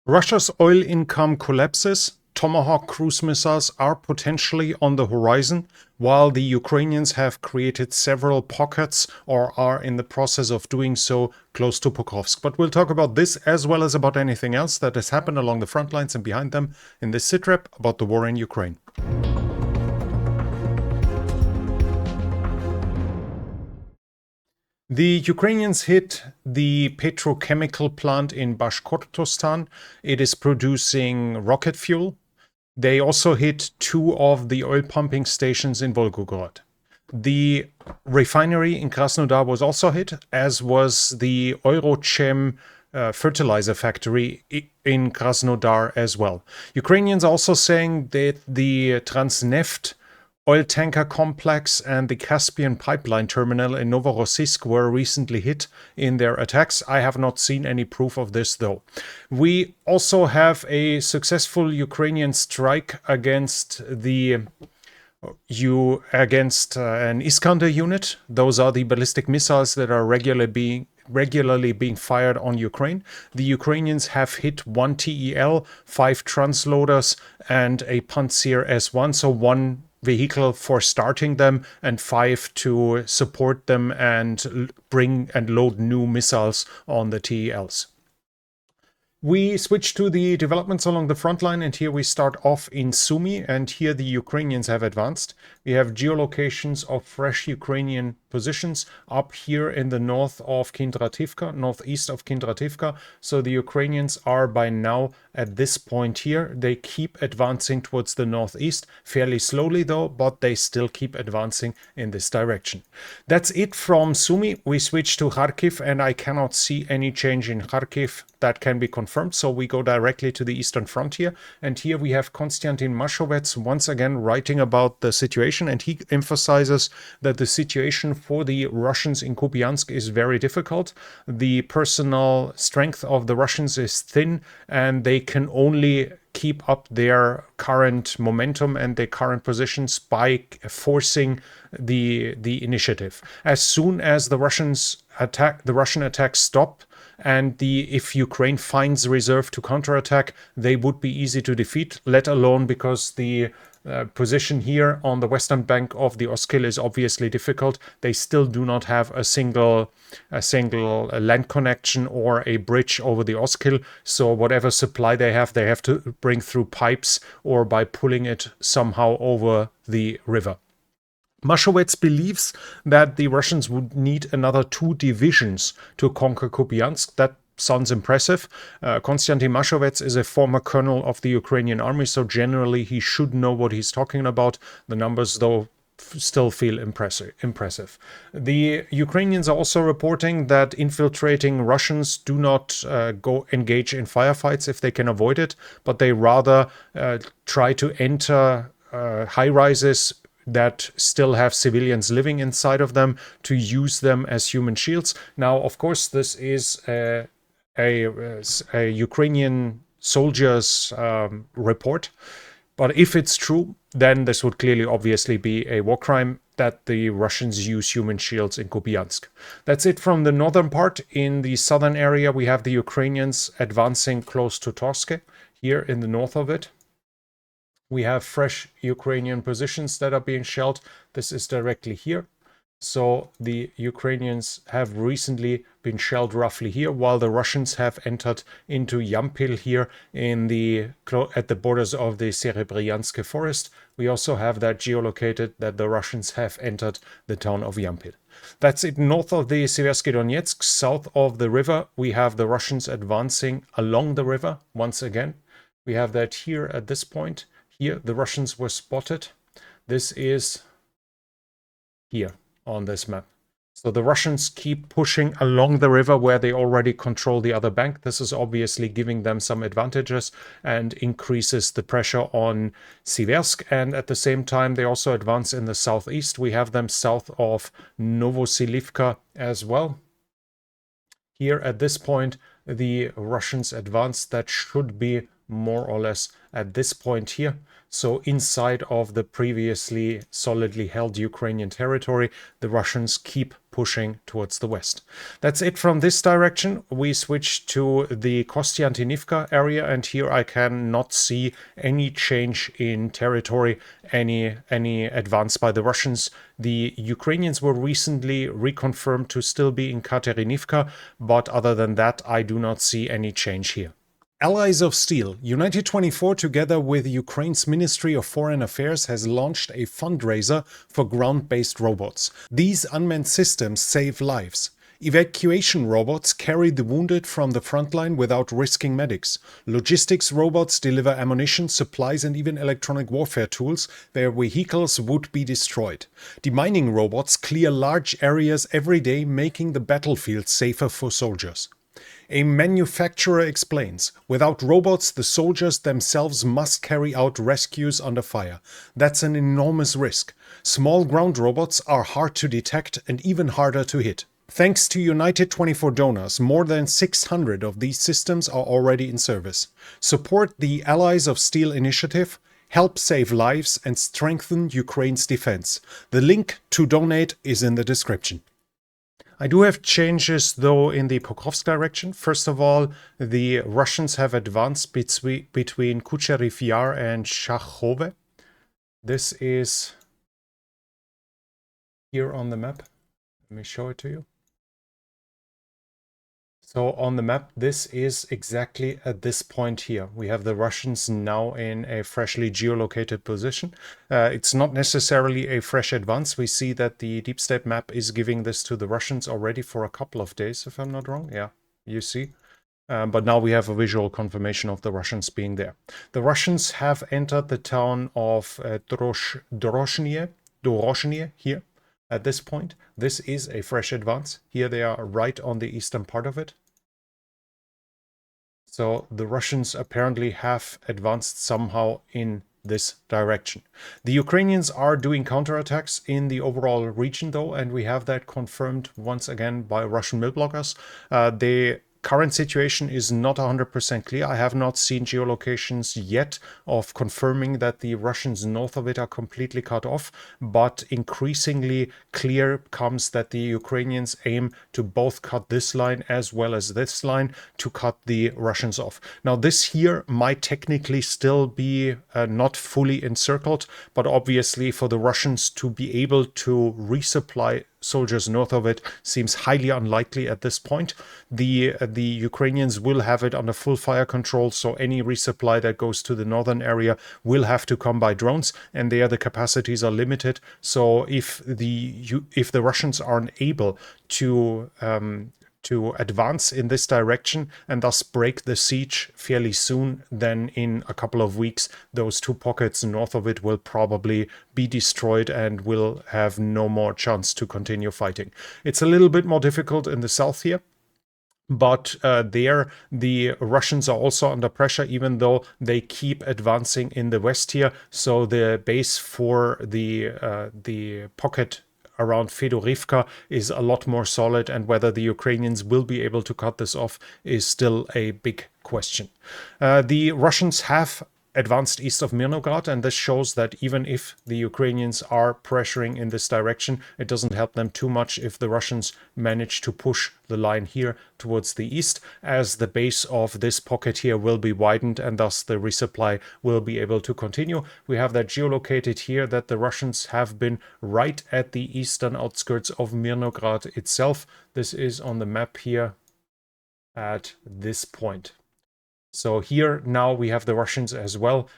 Russia's oil income collapses. Tomahawk cruise missiles are potentially on the horizon, while the Ukrainians have created several pockets or are in the process of doing so close to Pokrovsk. But we'll talk about this as well as about anything else that has happened along the front lines and behind them in this sitrep about the war in Ukraine. The Ukrainians hit the petrochemical plant in Bashkortostan. It is producing rocket fuel. They also hit 2 of the oil pumping stations in Volgograd. The refinery in Krasnodar was also hit, as was the Eurochem fertilizer factory in Krasnodar as well. Ukrainians also saying that the Transneft oil tanker complex and the Caspian pipeline terminal in Novorossiysk were recently hit in their attacks. I have not seen any proof of this, though. We also have a successful Ukrainian strike against an Iskander unit. Those are the ballistic missiles that are regularly being fired on Ukraine. The Ukrainians have hit 1 TEL, 5 transloaders, and a Pantsir S1, so 1 vehicle for starting them and 5 to support them and bring and load new missiles on the TELs. We switch to the developments along the front line, and here we start off in Sumy, and here the Ukrainians have advanced. We have geolocations of fresh Ukrainian positions up here in the north of Kindrativka, northeast of Kindrativka. So the Ukrainians are by now at this point here. They keep advancing towards the northeast, fairly slowly though, but they still keep advancing in this direction. That's it from Sumy. We switch to Kharkiv, and I cannot see any change in Kharkiv that can be confirmed, so we go directly to the eastern frontier. And here we have Konstantin Mashovets once again writing about the situation, and he emphasizes that the situation for the Russians in Kupiansk is very difficult. The personal strength of the Russians is thin, and they can only keep up their current momentum and their current positions by forcing the initiative. As soon as the Russian attacks stop, and if Ukraine finds reserve to counterattack, they would be easy to defeat, let alone because the position here on the western bank of the Oskil is obviously difficult. They still do not have a single land connection or a bridge over the Oskil, so whatever supply they have to bring through pipes or by pulling it somehow over the river. Mashovets believes that the Russians would need another 2 divisions to conquer Kupiansk. That sounds impressive. Konstantin Mashovets is a former colonel of the Ukrainian army, so generally he should know what he's talking about. The numbers, though, still feel impressive. The Ukrainians are also reporting that infiltrating Russians do not go engage in firefights if they can avoid it, but they rather try to enter high-rises that still have civilians living inside of them to use them as human shields. Now, of course, this is a Ukrainian soldier's report, but if it's true, then this would clearly obviously be a war crime that the Russians use human shields in Kupiansk. That's it from the northern part. In the southern area, we have the Ukrainians advancing close to Torske, here in the north of it. We have fresh Ukrainian positions that are being shelled. This is directly here. So the Ukrainians have recently been shelled roughly here, while the Russians have entered into Yampil here at the borders of the Serebryansk forest. We also have that geolocated that the Russians have entered the town of Yampil. That's it north of the Seversky Donetsk. South of the river, we have the Russians advancing along the river once again. We have that here at this point. Here, the Russians were spotted. This is here on this map. So the Russians keep pushing along the river where they already control the other bank. This is obviously giving them some advantages and increases the pressure on Siversk. And at the same time, they also advance in the southeast. We have them south of Novosilivka as well. Here at this point, the Russians advance. That should be more or less at this point here. So inside of the previously solidly held Ukrainian territory, the Russians keep pushing towards the west. That's it from this direction. We switch to the Kostiantynivka area, and here I cannot see any change in territory, any advance by the Russians. The Ukrainians were recently reconfirmed to still be in Katerinivka, but other than that, I do not see any change here. Allies of Steel, United 24, together with Ukraine's Ministry of Foreign Affairs, has launched a fundraiser for ground-based robots. These unmanned systems save lives. Evacuation robots carry the wounded from the front line without risking medics. Logistics robots deliver ammunition, supplies and even electronic warfare tools. Their vehicles would be destroyed. Demining robots clear large areas every day, making the battlefield safer for soldiers. A manufacturer explains, without robots, the soldiers themselves must carry out rescues under fire. That's an enormous risk. Small ground robots are hard to detect and even harder to hit. Thanks to United 24 donors, more than 600 of these systems are already in service. Support the Allies of Steel initiative, help save lives and strengthen Ukraine's defense. The link to donate is in the description. I do have changes, though, in the Pokrovsk direction. First of all, the Russians have advanced between Kucherov Yar and Shakhove. This is here on the map. Let me show it to you. So on the map, this is exactly at this point here. We have the Russians now in a freshly geolocated position. It's not necessarily a fresh advance. We see that the deep state map is giving this to the Russians already for a couple of days, if I'm not wrong. Yeah, you see. But now we have a visual confirmation of the Russians being there. The Russians have entered the town of Doroshnie here. At this point, this is a fresh advance. Here they are right on the eastern part of it. So the Russians apparently have advanced somehow in this direction. The Ukrainians are doing counterattacks in the overall region, though, and we have that confirmed once again by Russian mil bloggers. The current situation is not 100% clear. I have not seen geolocations yet of confirming that the Russians north of it are completely cut off, but increasingly clear comes that the Ukrainians aim to both cut this line as well as this line to cut the Russians off. Now, this here might technically still be not fully encircled, but obviously for the Russians to be able to resupply soldiers north of it seems highly unlikely at this point. The Ukrainians will have it under full fire control, so any resupply that goes to the northern area will have to come by drones, and there the capacities are limited. So if the Russians aren't able to advance in this direction and thus break the siege fairly soon, then in a couple of weeks those two pockets north of it will probably be destroyed and will have no more chance to continue fighting. It's a little bit more difficult in the south here, but there the Russians are also under pressure, even though they keep advancing in the west here. So the base for the pocket around Fedorivka is a lot more solid, and whether the Ukrainians will be able to cut this off is still a big question. The Russians have advanced east of Mirnograd, and this shows that even if the Ukrainians are pressuring in this direction, it doesn't help them too much if the Russians manage to push the line here towards the east, as the base of this pocket here will be widened and thus the resupply will be able to continue. We have that geolocated here, that the Russians have been right at the eastern outskirts of Mirnograd itself. This is on the map here at this point. So here now we have the Russians as well.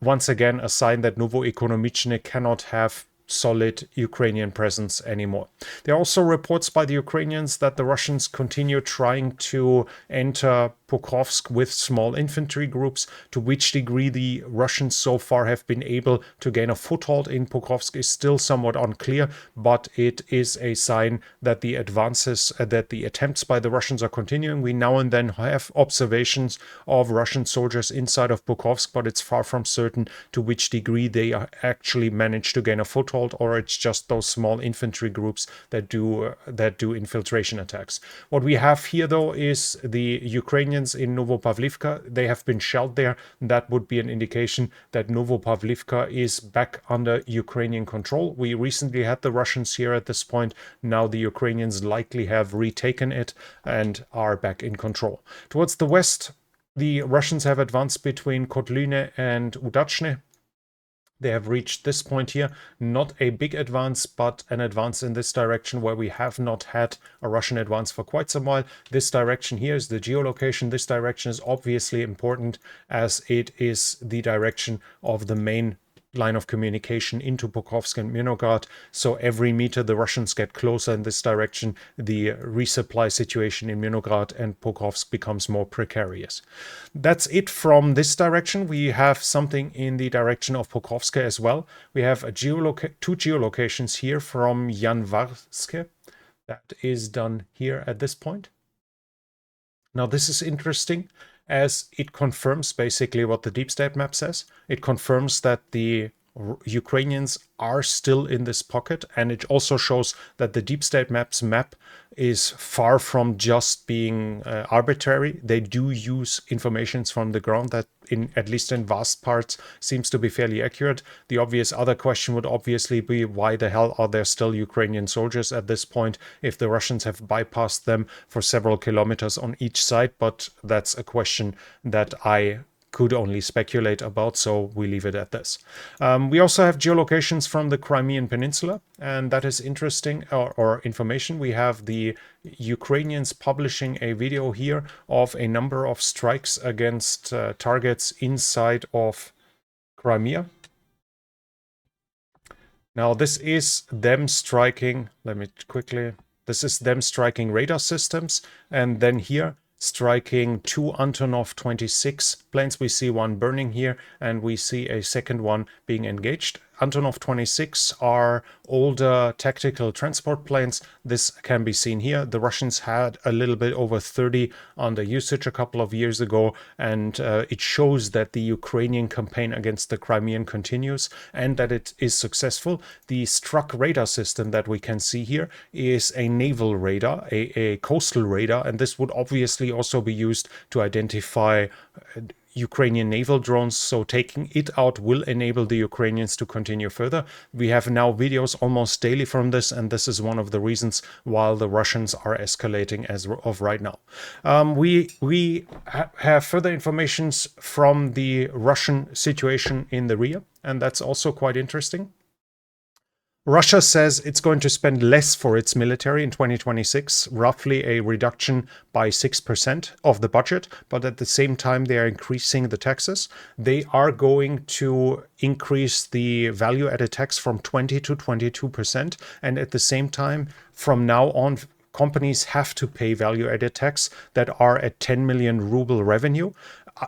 Once again, a sign that Novoekonomichne cannot have solid Ukrainian presence anymore. There are also reports by the Ukrainians that the Russians continue trying to enter Pokrovsk with small infantry groups. To which degree the Russians so far have been able to gain a foothold in Pokrovsk is still somewhat unclear, but it is a sign that the advances, that the attempts by the Russians are continuing. We now and then have observations of Russian soldiers inside of Pokrovsk, but it's far from certain to which degree they actually managed to gain a foothold. called, or it's just those small infantry groups that do infiltration attacks. What we have here, though, is the Ukrainians in Novopavlivka. They have been shelled there. That would be an indication that Novopavlivka is back under Ukrainian control. We recently had the Russians here at this point. Now the Ukrainians likely have retaken it and are back in control. Towards the west, the Russians have advanced between Kotlyne and Udachne. They have reached this point here. Not a big advance, but an advance in this direction where we have not had a Russian advance for quite some while. This direction here is the geolocation. This direction is obviously important as it is the direction of the main line of communication into Pokrovsk and Mirnograd. So every meter the Russians get closer in this direction, the resupply situation in Mirnograd and Pokrovsk becomes more precarious. That's it from this direction. We have something in the direction of Pokrovsk as well. We have two geolocations here from Janvarske. That is done here at this point. Now this is interesting, as it confirms basically what the deep state map says. It confirms that the Ukrainians are still in this pocket, and it also shows that the deep state map's map is far from just being arbitrary. They do use informations from the ground that, at least in vast parts, seems to be fairly accurate. The obvious other question would obviously be, why the hell are there still Ukrainian soldiers at this point if the Russians have bypassed them for several kilometers on each side? But that's a question that I could only speculate about, so we leave it at this. We also have geolocations from the Crimean Peninsula, and that is interesting, or information. We have the Ukrainians publishing a video here of a number of strikes against targets inside of Crimea. Now this is them striking, this is them striking radar systems, and then here striking two Antonov 26 planes. We see one burning here, and we see a second one being engaged. Antonov 26 are older tactical transport planes. This can be seen here. The Russians had a little bit over 30 under usage a couple of years ago, and it shows that the Ukrainian campaign against the Crimean continues and that it is successful. The struck radar system that we can see here is a naval radar, a coastal radar, and this would obviously also be used to identify Ukrainian naval drones, so taking it out will enable the Ukrainians to continue further. We have now videos almost daily from this, and this is one of the reasons why the Russians are escalating as of right now. We have further information from the Russian situation in the rear, and that's also quite interesting. Russia says it's going to spend less for its military in 2026, roughly a reduction by 6% of the budget, but at the same time they are increasing the taxes. They are going to increase the value-added tax from 20 to 22%, and at the same time, from now on, companies have to pay value-added tax that are at 10 million ruble revenue,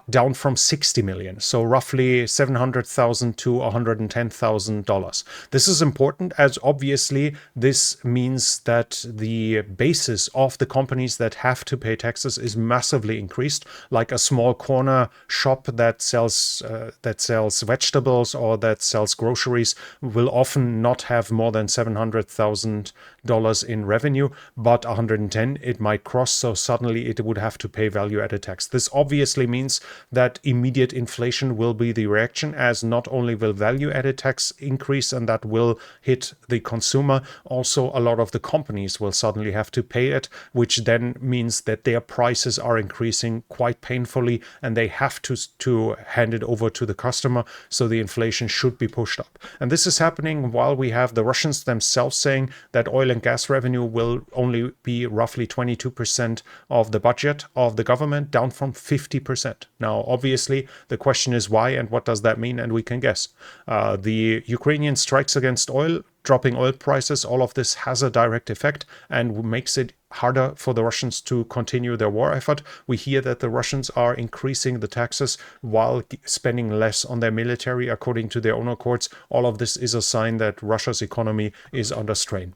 down from 60 million, so roughly $700,000 to $110,000. This is important, as obviously this means that the basis of the companies that have to pay taxes is massively increased. Like a small corner shop that sells vegetables or that sells groceries will often not have more than $700,000 in revenue, but 110 it might cross, so suddenly it would have to pay value-added tax. This obviously means that immediate inflation will be the reaction, as not only will value-added tax increase and that will hit the consumer, also a lot of the companies will suddenly have to pay it, which then means that their prices are increasing quite painfully and they have to hand it over to the customer, so the inflation should be pushed up. And this is happening while we have the Russians themselves saying that oil and gas revenue will only be roughly 22% of the budget of the government, down from 50%. Now, obviously, the question is why and what does that mean, and we can guess. The Ukrainian strikes against oil, dropping oil prices, all of this has a direct effect and makes it harder for the Russians to continue their war effort. We hear that the Russians are increasing the taxes while spending less on their military, according to their own accords. All of this is a sign that Russia's economy is under strain.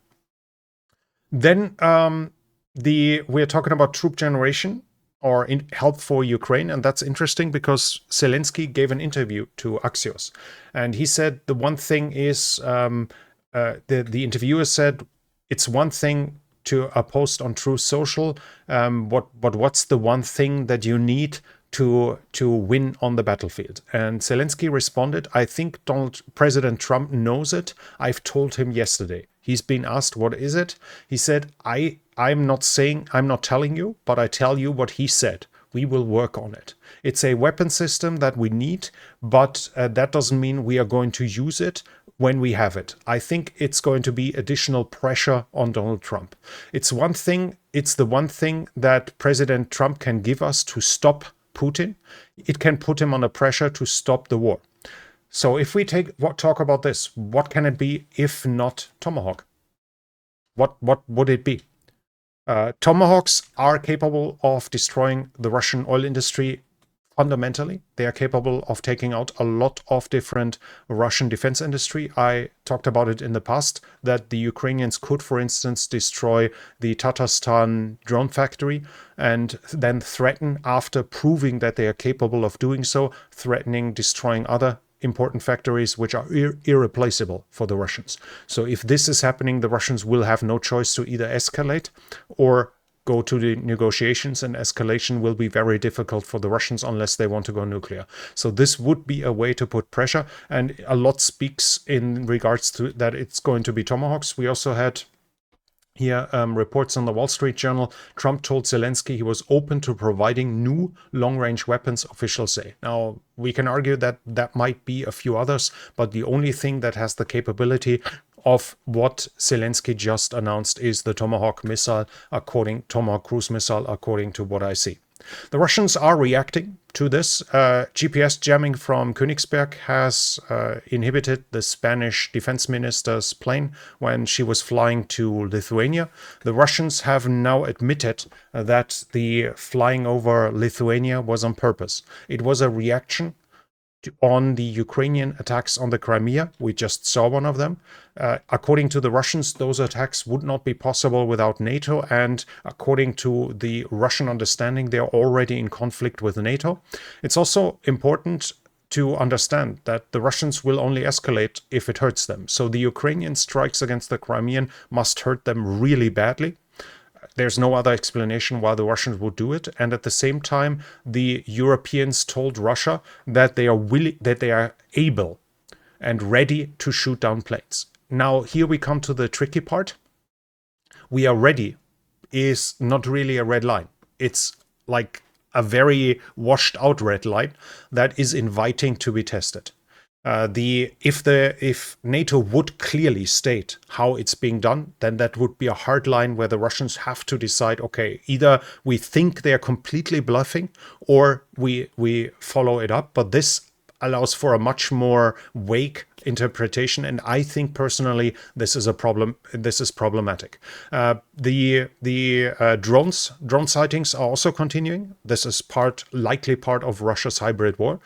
Then we're talking about troop generation, or help for Ukraine. And that's interesting because Zelensky gave an interview to Axios. And he said the one thing is the interviewer said, it's one thing to post on Truth Social, but what's the one thing that you need to win on the battlefield? And Zelensky responded, I think President Trump knows it. I've told him yesterday. He's been asked, what is it? He said, I'm not telling you, but I tell you what he said. We will work on it. It's a weapon system that we need, but that doesn't mean we are going to use it when we have it. I think it's going to be additional pressure on Donald Trump. It's the one thing that President Trump can give us to stop Putin. It can put him under pressure to stop the war. So if we talk about this, what can it be if not Tomahawk? What would it be? Tomahawks are capable of destroying the Russian oil industry fundamentally. They are capable of taking out a lot of different Russian defense industry. I talked about it in the past, that the Ukrainians could, for instance, destroy the Tatarstan drone factory and then threaten, after proving that they are capable of doing so, destroying other important factories which are irreplaceable for the Russians. So if this is happening, the Russians will have no choice to either escalate or go to the negotiations, and escalation will be very difficult for the Russians unless they want to go nuclear. So this would be a way to put pressure, and a lot speaks in regards to that it's going to be Tomahawks. We also had here reports on the Wall Street Journal. Trump told Zelensky he was open to providing new long-range weapons, officials say. Now, we can argue that that might be a few others, but the only thing that has the capability of what Zelensky just announced is the Tomahawk Cruise Missile, according to what I see. The Russians are reacting to this. GPS jamming from Königsberg has inhibited the Spanish defense minister's plane when she was flying to Lithuania. The Russians have now admitted that the flying over Lithuania was on purpose. It was a reaction on the Ukrainian attacks on the Crimea. We just saw one of them. According to the Russians, those attacks would not be possible without NATO, and according to the Russian understanding, they are already in conflict with NATO. It's also important to understand that the Russians will only escalate if it hurts them. So the Ukrainian strikes against the Crimean must hurt them really badly. There's no other explanation why the Russians would do it. And at the same time, the Europeans told Russia that they are able and ready to shoot down planes. Now, here we come to the tricky part. We are ready is not really a red line. It's like a very washed out red line that is inviting to be tested. If NATO would clearly state how it's being done, then that would be a hard line where the Russians have to decide, okay, either we think they're completely bluffing or we follow it up. But this allows for a much more vague interpretation, and I think personally this is a problem. This is problematic. The drone sightings are also continuing. This is likely part of Russia's hybrid war.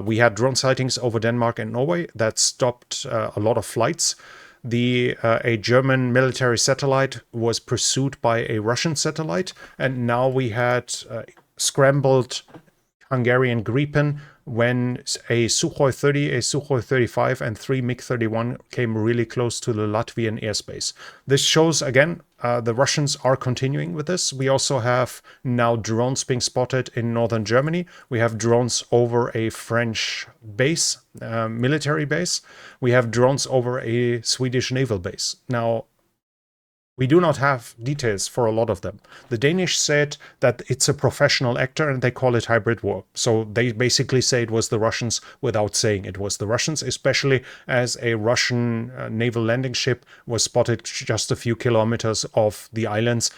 We had drone sightings over Denmark and Norway that stopped a lot of flights. A German military satellite was pursued by a Russian satellite, and now we had scrambled Hungarian Gripen when a Sukhoi 30, a Sukhoi 35, and 3 MiG-31 came really close to the Latvian airspace. This shows, again, the Russians are continuing with this. We also have now drones being spotted in northern Germany. We have drones over a French base, military base. We have drones over a Swedish naval base. Now, we do not have details for a lot of them. The Danish said that it's a professional actor and they call it hybrid war. So they basically say it was the Russians without saying it was the Russians, especially as a Russian naval landing ship was spotted just a few kilometers off the islands.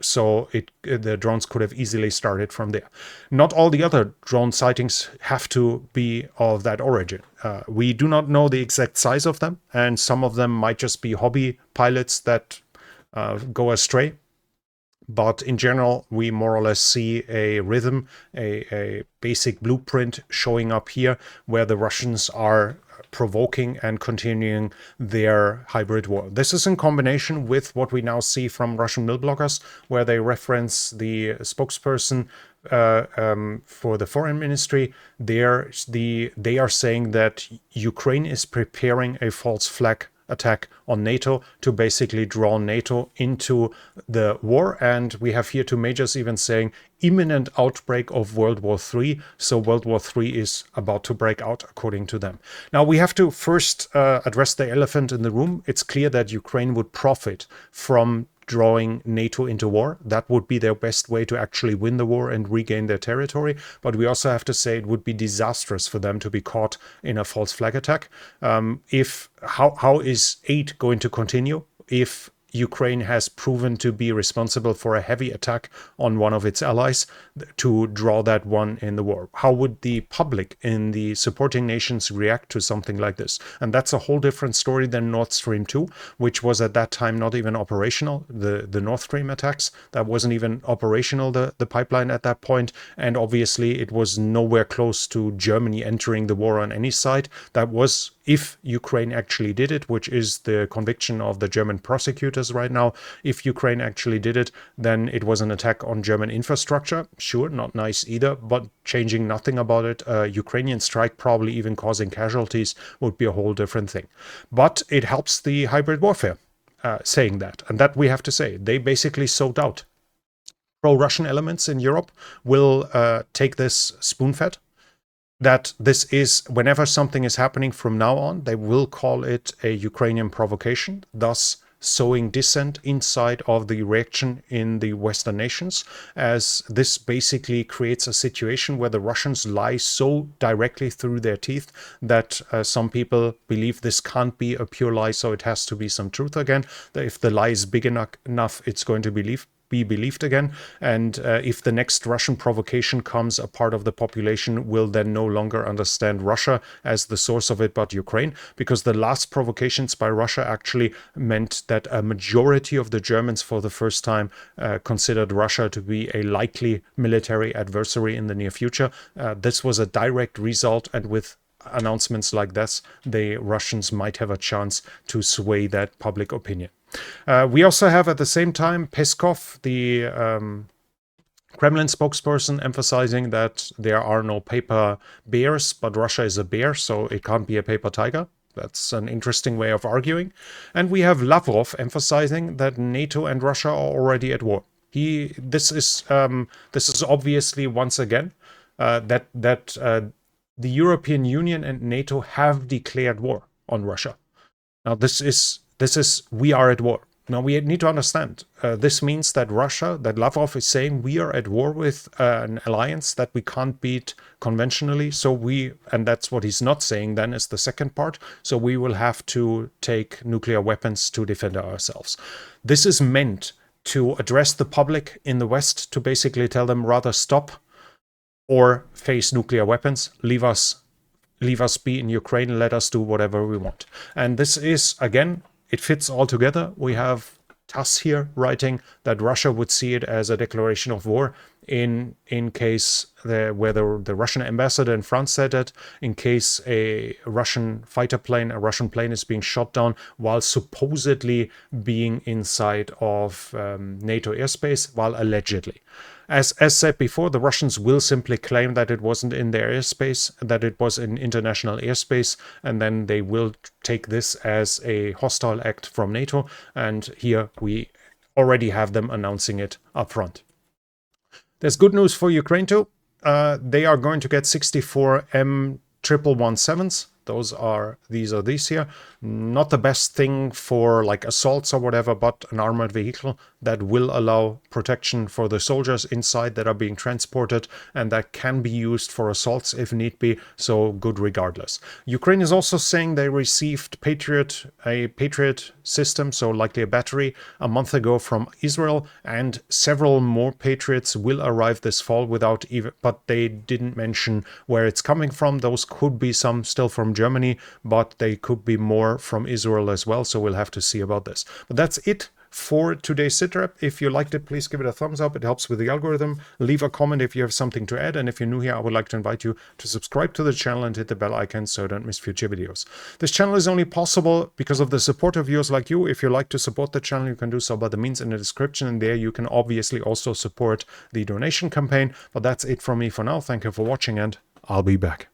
So the drones could have easily started from there. Not all the other drone sightings have to be of that origin. We do not know the exact size of them, and some of them might just be hobby pilots that go astray. But in general, we more or less see a rhythm, a basic blueprint showing up here where the Russians are provoking and continuing their hybrid war. This is in combination with what we now see from Russian mill bloggers, where they reference the spokesperson for the foreign ministry. They are saying that Ukraine is preparing a false flag attack on NATO to basically draw NATO into the war. And we have here two majors even saying imminent outbreak of World War III. So World War III is about to break out, according to them. Now, we have to first address the elephant in the room. It's clear that Ukraine would profit from drawing NATO into war. That would be their best way to actually win the war and regain their territory. But we also have to say it would be disastrous for them to be caught in a false flag attack. How is aid going to continue if Ukraine has proven to be responsible for a heavy attack on one of its allies to draw that one in the war? How would the public in the supporting nations react to something like this? And that's a whole different story than Nord Stream 2, which was at that time not even operational. The Nord Stream attacks, that wasn't even operational, the pipeline at that point. And obviously it was nowhere close to Germany entering the war on any side. That was if Ukraine actually did it, which is the conviction of the German prosecutors right now. If Ukraine actually did it, then it was an attack on German infrastructure. Sure, not nice either, but changing nothing about it. Ukrainian strike, probably even causing casualties, would be a whole different thing. But it helps the hybrid warfare, saying that. And that we have to say. They basically sold out. Pro-Russian elements in Europe will take this spoon-fed. That this is, whenever something is happening from now on, they will call it a Ukrainian provocation, thus sowing dissent inside of the reaction in the Western nations, as this basically creates a situation where the Russians lie so directly through their teeth that some people believe this can't be a pure lie, so it has to be some truth again. If the lie is big enough, it's going to be believed again. And if the next Russian provocation comes, a part of the population will then no longer understand Russia as the source of it, but Ukraine, because the last provocations by Russia actually meant that a majority of the Germans for the first time considered Russia to be a likely military adversary in the near future. This was a direct result, and with announcements like this, the Russians might have a chance to sway that public opinion. We also have at the same time Peskov, the Kremlin spokesperson, emphasizing that there are no paper bears, but Russia is a bear, so it can't be a paper tiger. That's an interesting way of arguing. And we have Lavrov emphasizing that NATO and Russia are already at war. This is obviously once again that the European Union and NATO have declared war on Russia. Now we are at war. Now we need to understand, this means that Lavrov is saying we are at war with an alliance that we can't beat conventionally. And that's what he's not saying then is the second part. So we will have to take nuclear weapons to defend ourselves. This is meant to address the public in the West, to basically tell them rather stop or face nuclear weapons, leave us be in Ukraine, let us do whatever we want. And this is, again, it fits all together. We have TASS here writing that Russia would see it as a declaration of war in case where the Russian ambassador in France said it, in case a Russian plane is being shot down while supposedly being inside of NATO airspace, while allegedly. As said before, the Russians will simply claim that it wasn't in their airspace, that it was in international airspace, and then they will take this as a hostile act from NATO. And here we already have them announcing it up front. There's good news for Ukraine too. They are going to get 64 M117s. These are these here. Not the best thing for like assaults or whatever, but an armored vehicle that will allow protection for the soldiers inside that are being transported, and that can be used for assaults if need be, so good regardless. Ukraine is also saying they received a Patriot system, so likely a battery, a month ago from Israel, and several more Patriots will arrive this fall but they didn't mention where it's coming from. Those could be some still from Germany, but they could be more from Israel as well, so we'll have to see about this. But that's it for today's sitrep. If you liked it, please give it a thumbs up. It helps with the algorithm. Leave a comment if you have something to add, and if you're new here, I would like to invite you to subscribe to the channel and hit the bell icon so you don't miss future videos. This channel is only possible because of the support of viewers like you. If you like to support the channel, you can do so by the means in the description, and there you can obviously also support the donation campaign. But that's it from me for now. Thank you for watching, and I'll be back.